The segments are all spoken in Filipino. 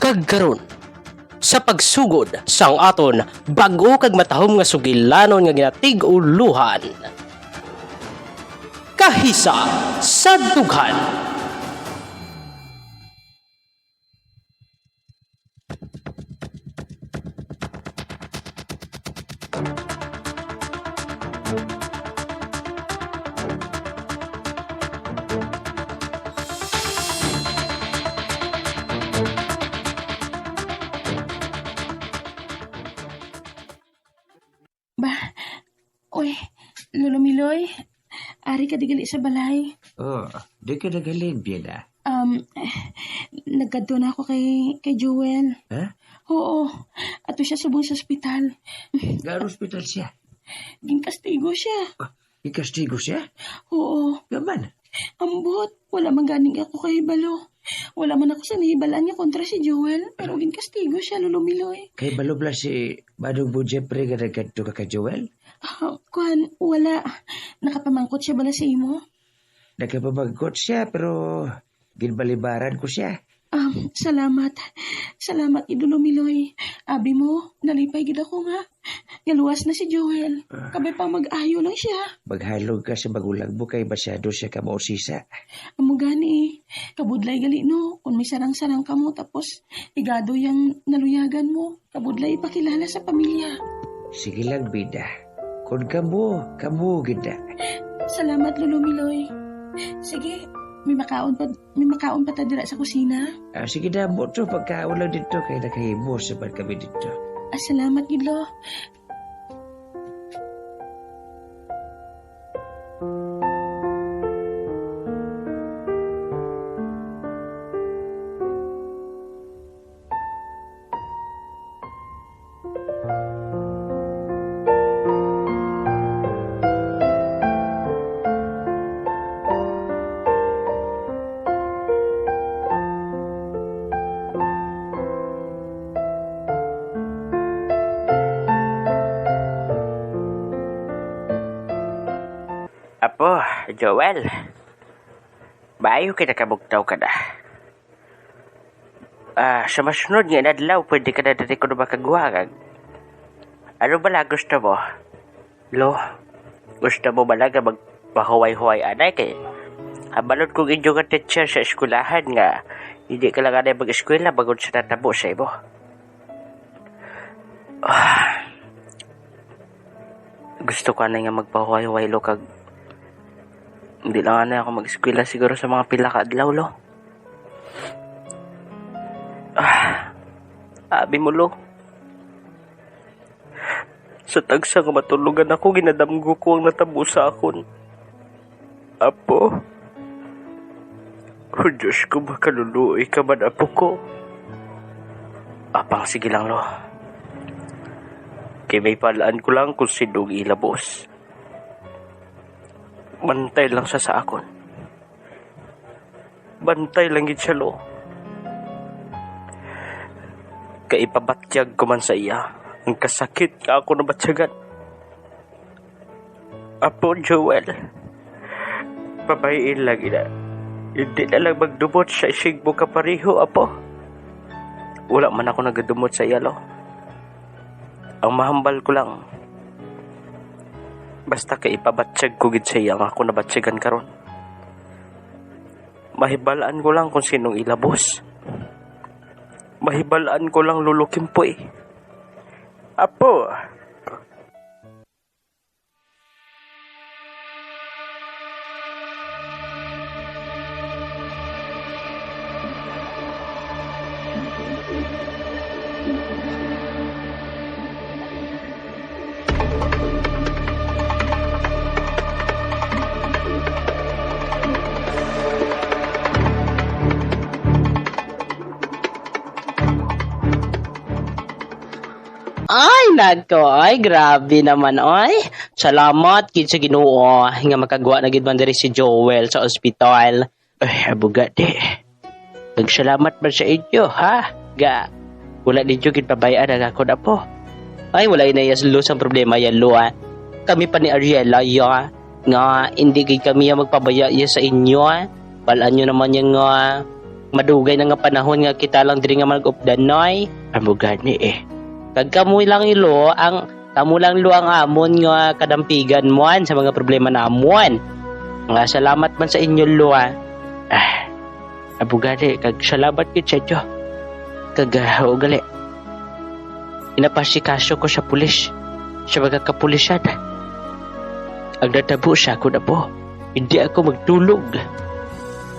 kag karon sa pagsugod sang aton bag-o kag matahom nga sugilanon nga ginatig-uluhan. Kahisa sa dughan. Uy, Lolo Miloy, ari ka digali sa balay. Oh, di ka nagaling, Biena. Nagkadto na ako kay Joel. Ha? Oo, ato siya subong sa ospital. Nga hospital siya. Ginkastigo siya. Ikastigo siya? Oo, Gaman. ambot. Wala man ganing ako kay Balo. Wala man ako sa nahibalaan niya kontra si Joel. Pero ginkastigo siya, Lolo Miloy. Kay balobla si Badong Bu Jeffrey nga nagkadto ka kay Joel? Kuhan, wala. Nakapamangkot siya bala sa imo? Nagkapabagkot siya pero ginbalibaran ko siya. Salamat. Salamat, Idolo Miloy. Abi mo, nalipay gid ako nga. Galuwas na si Joel. Kabay pang mag-ayo lang siya. Maghalog ka sa magulang mo kay masyado siya ka mausisa. Amo gani, kabudlay gali no. Kung may sarang-sarang ka mo, tapos igado yung naluyagan mo. Kabudlay ipakilala sa pamilya. Sige lang, Bida. Kung kamu gida. Salamat, Lolo Miloy. Sige, may makaon pa ta dira sa kusina. Sige na mo to, pagkaon lang dito kay nakahimo sa kami dito. Salamat, Gidlo. Apo, Joel. Maayo kita kabugtaw ka na. Sa masunod nga nadlaw, pwede ka na dati ko na makagwagag. Ano bala gusto mo? Lo, gusto mo bala nga magpahuway-huway anay kay habalot kong inyong nga teacher sa eskulahan nga hindi ka lang anay mag-eskwela bagod sa natabo sa imo. Gusto ko anay nga magpahuway-huway lo kag hindi lang na ako mag-eskwela siguro sa mga pila ka adlaw, lo. Abi mo, lo. Sa tagsa nga matulugan ako, ginadamgo ko ang natabo sa akon. Apo. Oh, Diyos ko, makaluluoy ka man, apo ko. Apang, sige lang, lo. Kaya may palaan ko lang kung sinong ilabos. Bantay lang siya sa akon. Bantay lang gid siya, lo. Kaipabatyag ko man sa iya. Ang kasakit ka ako nabatyagan. Apo, Joel. Pabayin lang ina. Hindi na lang magdumot sa isig mo kapariho, apo. Wala man ako nagadumot sa iya, lo. Ang mahambal ko lang, basta kay ipabatsyag ko gid sa iya nga ako nabatsyagan karon. Mahibalaan ko lang kung sinong ilabos. Mahibalaan ko lang lulukim po eh. Apo! Ay, nagko, ay, grabe naman, ay. Salamat, kid sa Ginoo, nga makagawa na gid man diri si Joel sa ospital. Ay, abuga di. Nagsalamat man sa inyo, ha? Ga, wala ninyo gid pabayaan ang ako na po. Ay, wala inayaslo sa problema yan, lo, ha? Kami pa ni Ariela, ya, nga hindi gid kami magpabaya ya sa inyo, ha? Balaan nyo naman yung Madugay na nga panahon nga kita lang diri nga mag-updanoy. Amo gani eh. Kag kamo lang ilo ang kamo lang lo ang amon nga kadampigan mo sa mga problema namon. Nga salamat man sa inyo lo ah. Amo gani kag salamat kit sa inyo. Kag ugali. Inapasikaso ko sa pulis. Sa mga kapulisan. Ang natabo siya ko na po. Hindi ako magtulog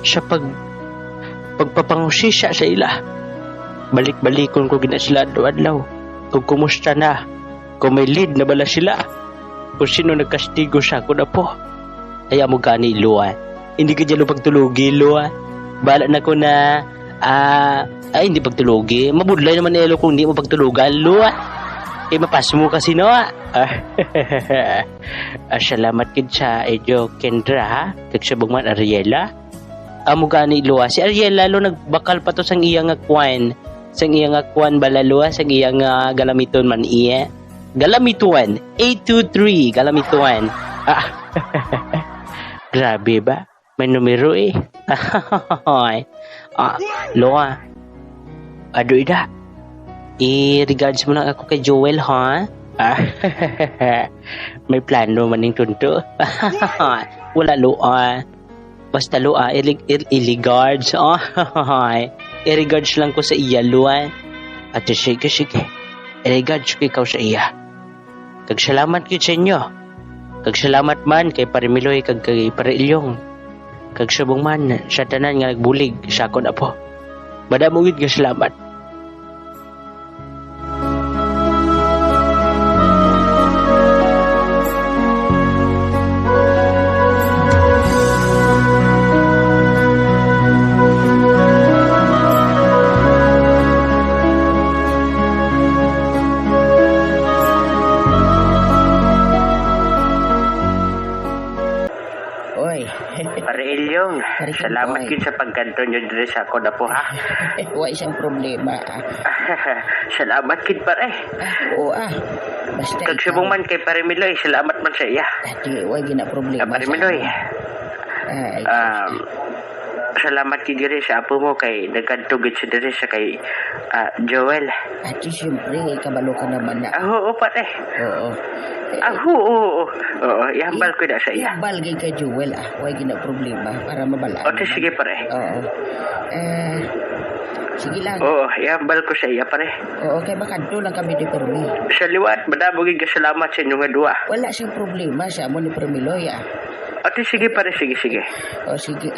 sa pagpapangusisa sa ila. Balik-balikon ko gina sila adlaw. Kung kumusta na. Kung may lead na bala sila. Kung sino nagkastigo sa ako na po. Kaya mo gani Lua. Hindi ka dyan pagtulugi Lua. Bala na ko na hindi pagtulugi. Mabudlay naman elo kung hindi mo pagtulugan Lua. Mapas mo kasi no. Salamat kid sa Ejo Kendra ha. Kag sa bugman Ariela. Amo gani Lua. Si Ariela lo nagbakal pa to sang iyang kwan. Sang iyang kwan balalua sang iyang galamiton man iya. Galamiton 823 galamiton. Grabe ba? May numero eh. Lua. Ado ida. I-regards mo lang ako kay Joel, ha? May plano maning tunto. Wala Lua. Basta Lua, i-regards. I-regards lang ko sa iya, Lua. At sige. I-regards ko ikaw sa iya. Kag salamat ko sa inyo. Kag salamat man kay Parimiloy kag kay Parilyong. Kag subong man sa tanan nga nagbulig sa akon apo. Madamugid nga salamat. Parilyong, salamat yun sa pagkanto nyo dito sa ako na po ha. Wa isang problema. Salamat kid pare. Oo Basta Kag subong man kay Parimiloy, salamat man sa iya. Ati, wa gina problema. Parimiloy. Salamat kid diri sa apo mo kay nagkantugid sa diri sa kay Joel. Ati, siyempre, kabalo ka naman na. Oo pare. Oo. Oo. Ihambal ko na sa iya. Balgay ka, Joel, Wa gina problema para mabala. O sige pare. Oo. Sige lang. Oo, ihambal ko sa iya pare. Oo, kay makanto lang kami ni Permi. Sa liwat, madabogig ka salamat sa inyong dua. Wala siyang problema sa amo ni Permiloy, O sige pare, sige. O sige,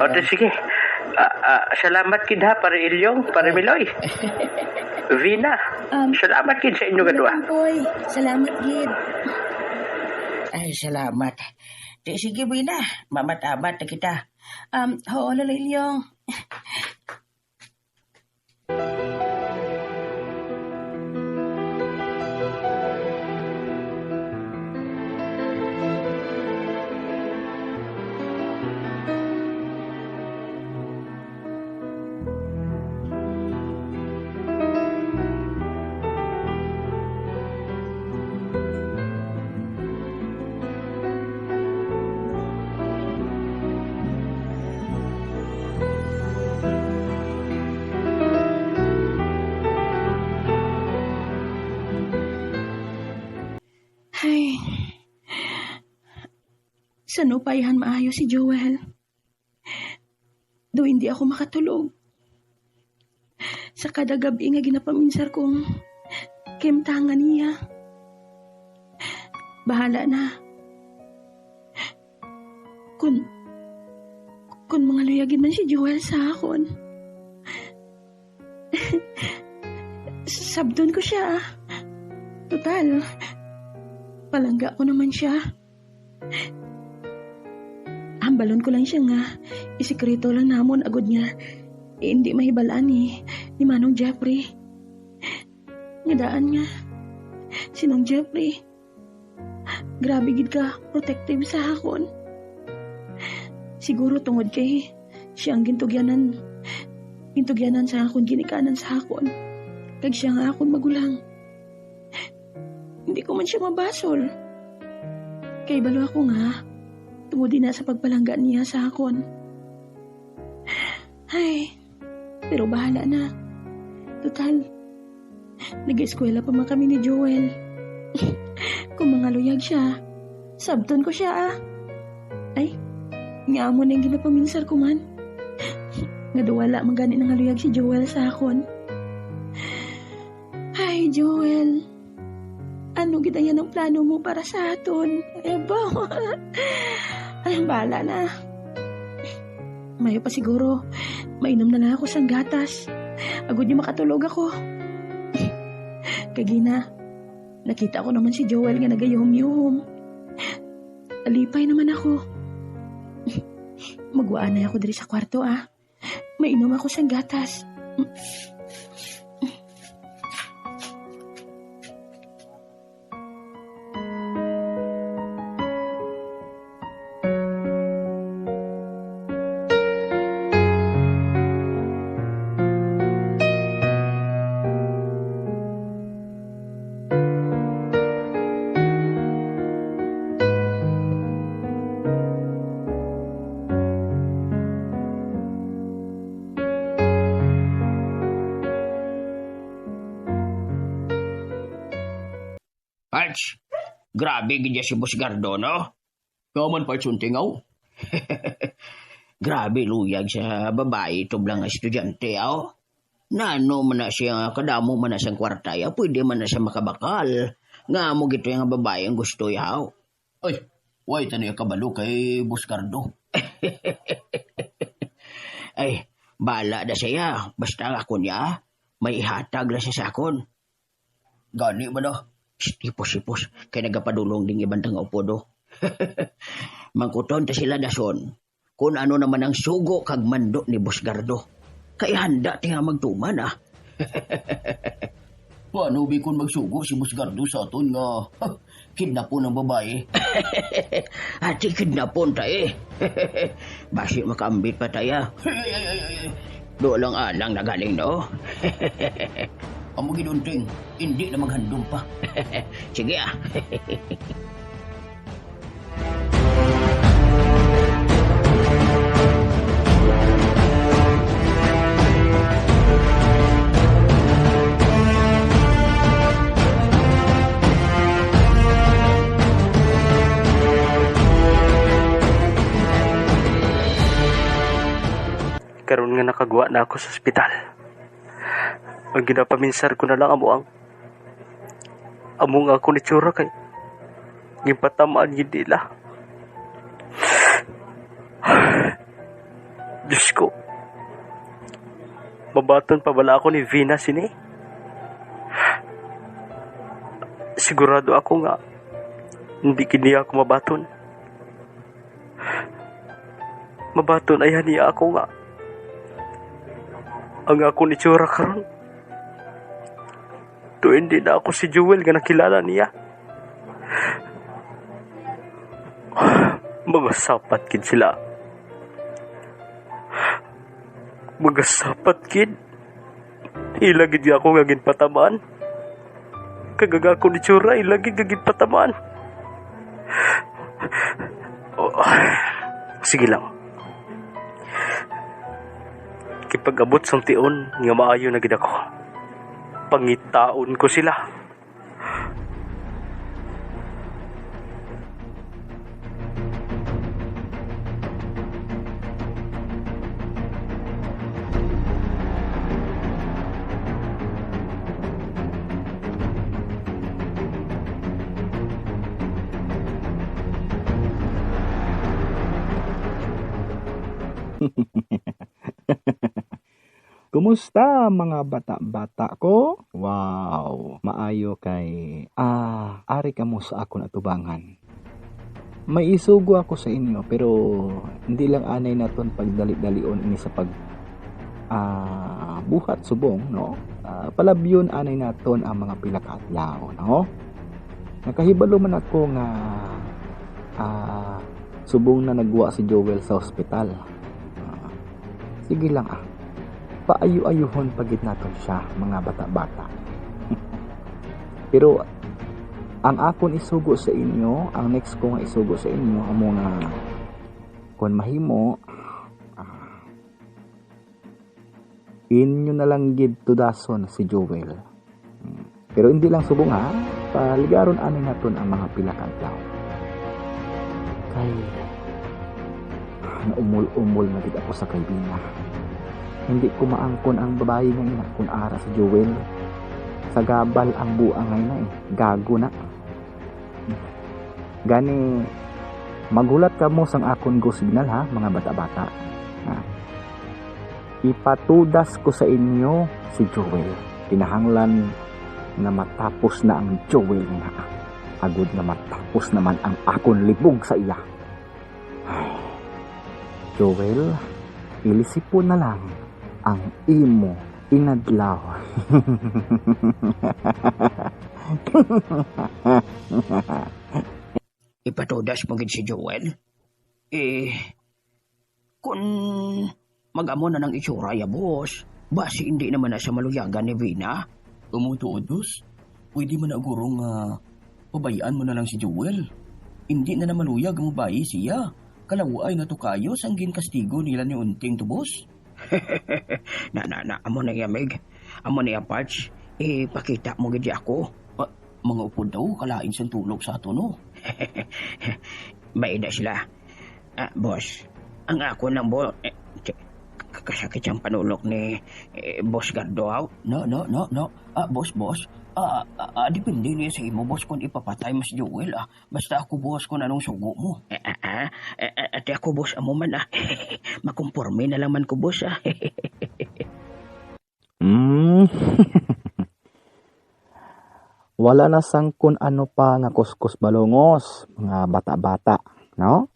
O sige. Salamat kid ha, pare Ilyong, pare Miloy. Vina, salamat kid sa inyong dua. Boy, salamat gid. Ay, salamat. Sige, Bina. Mamat-amat na kita. Oo, Lalilyong. Ay, saan upayhan maayo si Joel? Do hindi ako makatulog. Sa kada gabi nga ginapaminsar kong kimtangan niya. Bahala na. Kung mga luyagin man si Joel sa akon. Sabdon ko siya. Total, palangga ko naman siya. Hambalon ko lang siya nga. Isikreto lang namon agad niya. Hindi mahibalaan ni Manong Jeffrey. Ngadaan nga. Sinong Jeffrey? Grabe gid ka, protective sa akon. Siguro tungod kay siyang gintugyanan sa akon, ginikanan sa akon. Kag siya nga akon magulang. Hindi ko man siya mabasol. Kay balo ako nga, tungod na sa pagpalangga niya sa akon. Ay, pero bahala na. Total, nag-eskwela pa man kami ni Joel. Kung mga luyag siya, sabton ko siya Ay, nga mo na yung ginapaminsar ko man. Nga duwala magani na nga luyag si Joel sa akon. Ay, Joel. Ano gid yan ang plano mo para sa aton? Eba. Ay, bahala na. Mayo pa siguro, mainom na lang ako sang gatas. Agod niyo makatulog ako. Kagina, nakita ko naman si Joel nga nagayuhom-yuhom. Alipay naman ako. Magwaan na ako diri sa kwarto Mainom ako sang gatas. Parts, grabe gid si Boss Gardo, no? Kaman parts untingaw. Grabe luyag sa babae tublang nga estudyante, Nano man na siya, kadamo man na siyang kwarta, pwede man na siya makabakal. Nga mo gito yung babae ang gusto, yaw. Ay, why tanay kabalo kay Boss Gardo? Ay, bala na siya. Basta ako niya, may ihatag na siya sa akon. Gani ba na? Ipos-ipos, kaya nagapadulong ding ibandang upo do. Mangkuton ta sila dason, kung ano naman ang sugo kag mando ni Boss Gardo. Kaya handa ti nga magtuman Paano bi kung magsugo si Boss Gardo sa aton nga kidnapon ng babae? Ati kidnapon ta Basi makambit pa taya. Do lang alang nagaling no. Amo gidunting, hindi na maghandom pa. Sige Karon nga nakagwa na ako sa ospital. Ang ginapaminsar ko na lang amo nga ako ni tsura kay gipatamaan yun nila. Diyos ko, mabaton pa bala ako ni Vina sini? Sigurado ako nga hindi kini ako mabaton. Mabaton ay niya ako nga ang ako ni tsura karon. Hindi na ako si Joel nga nakilala niya. Mga sapat kid sila. Mga sapat kid. Ilagid niya ako nga ginpatamaan. Kagaga ko ni Chura, ilagid nga ginpatamaan. Sige lang. Kipag-abot sang tion nga maayo na gid ako. Pangitaon ko sila. Kumusta mga bata-bata ko? Wow, maayo kay ari kamo sa akon atubangan. May isugo ako sa inyo pero hindi lang anay naton pagdali-dalion ini sa pag buhat subong, no? Palabyon anay naton ang mga pila ka adlaw, no? Nakahibalo man ako nga subong na nagwa si Joel sa ospital. Sige lang paayu-ayuhon pagit naton siya mga bata-bata. Pero ang akon isugo sa inyo, ang next ko nga isugo sa inyo amo nga kon mahimo inyo na lang gid tudason si Joel. Pero hindi lang subong ha, paligaron ani naton ang mga pila ka adlaw. Kay naumol-umol na gid ako sa kaibina. Hindi ko maangkon ang babae nga ina kung ara si Joel. Sa gabal ang buang ngay na gago na. Gani magulat ka mo sang akon go signal ha, mga bata-bata. Ha? Ipatudas ko sa inyo si Joel. Kinahanglan na matapos na ang Joel na. Agud na matapos naman ang akon libog sa iya. Ay, Joel, ilisipon na lang ang imo inadlaw. Ipatudas mo gid si Joel? Kung mag-amo na ng itsura ya, boss, basi hindi naman na siya maluyagan ni Vina. Umutuodos? Pwede mo na agurong pabayaan mo na lang si Joel. Hindi na na maluyag ang bayi siya. Kalaway na to kayo sanggin kastigo nila ni unting to, boss. Amo na yamig. Amo na yung parts. Pakita mo gid ako. Mga upod daw, kalain siyang tulog sa ato, no? Baida sila. Boss, ang ako ng kasakit siyang panulok ni Boss Gardoaw. No. Boss. Depende niya sa imo, boss, kung ipapatay mas Joel. Basta ako, boss, kung anong sugo mo. Ate ako, boss, amo man. Makumporme na lang man ko, boss. Wala na sang kun ano pa nga kuskus balongos, mga bata-bata, no?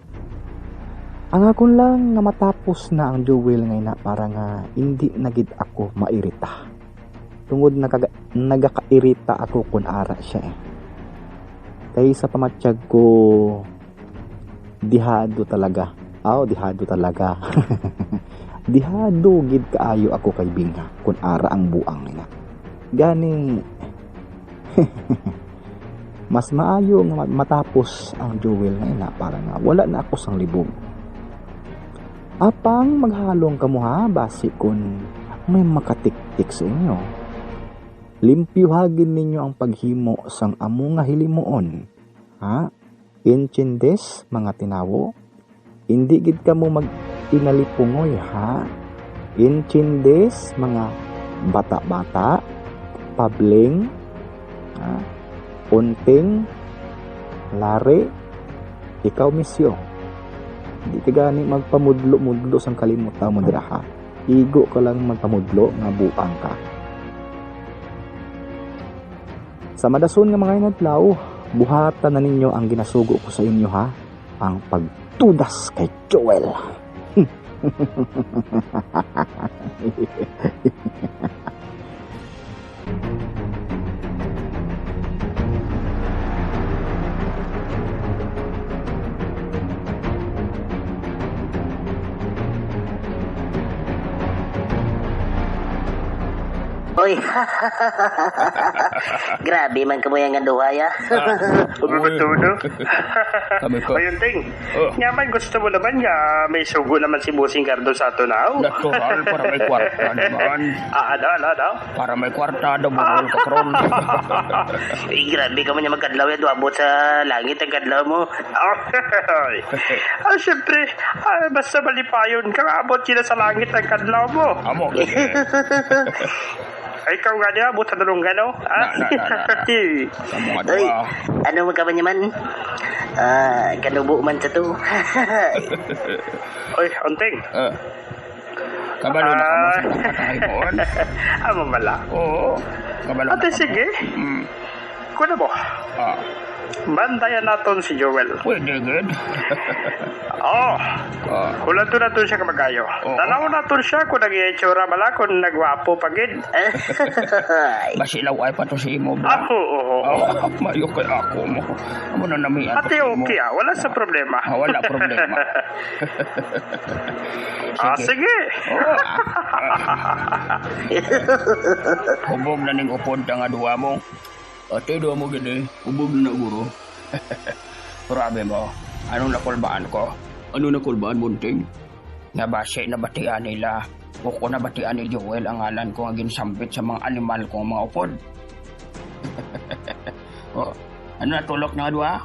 Ang akon lang nga matapos na ang Joel ngay na para nga hindi nagid ako mairita. Tungod nagakairita ako kun ara siya Kay sa pamatsyag ko, dihado talaga. Dihado talaga. Dihado gid kaayo ako kay Binga kun ara ang buang niya. Gani mas maayo nga matapos ang Joel na para nga wala na ako sang libog. Apang maghalong kamo ha, basi kun may makatiktik sa inyo. Limpyuhagin ninyo ang paghimo sang amo nga hilimuon. Ha? Inchindes, mga tinawo. Hindi gid kamo mag-inalipungoy ha. Inchindes, mga bata-bata. Pabling. Ha? Unting. Lare. Ikaw misyo. Hindi ka gani magpamudlo-mudlo sang kalimutan mo dira ha. Igo ka lang magpamudlo nga buang ka. Sa madason nga mga inadlaw, buhatan na ninyo ang ginasugo ko sa inyo ha. Ang pagtudas kay Joel. Uy, grabe man ka mo yung duha ya. Umutuno. Kami ko. Ayun, Ting. Oh. Nga man, gusto mo naman nga may sugo naman si Busing Cardo sa tunaw. Natural para may kwarta naman. Ano? Para may kwarta daw bukol ka kron. Grabe ka mo niya magkadlaw yan. Duabot sa langit ang kadlaw mo. Siyempre, basta malipayon ka, abot sila sa langit ang kadlaw mo. Amo. Ay, ikaw nga niya, abot sa dalunggan, no? Sa mga Uy, dua. ano mo ka ba naman? Kanubo man sa to. Uy, Unting. Kabalo na kamo sa nakatay mo. Amo mala. Oo. Kabalo na Ate, kamo. sige. Kuna mo. Bandayan natin si Joel. Pwede good. Kulang to natin siya kamagayo. Oo. Tanaw natin siya kung nag-iitsura bala, kung nagwapo pagid. Basilaw ay pa to si imo ba? Oo. Mayo kay ako mo. Amo na nami ato. Ate, okay wala sa problema. Wala problema. Sige. Hubog na ning upod nga duwa mo. Ate, duwa mo gini. Hubog na guro. Grabe mo. Anong nakulbaan ko? Ano na kulbaan, Munting? Nabase na batian nila. Huwag ko na batian ni Joel ang ngalan ko nga ginsambit sa mga animal kong mga upod. Oh, ano na tulok na dua?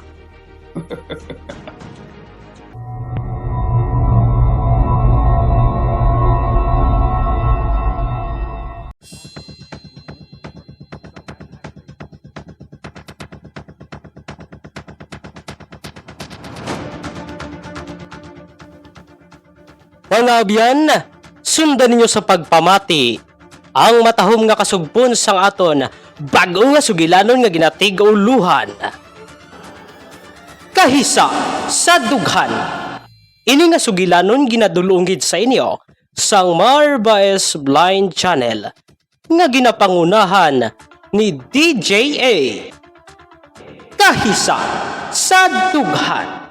Mga abyan, sundan ninyo sa pagpamati ang matahom nga kasugpon sang aton bago nga sugilanon nga ginatigauluhan. Kahisa sa dughan. Ini nga sugilanon ginadulunggid sa inyo sang Marbaes Blind Channel nga ginapangunahan ni DJA. Kahisa sa dughan.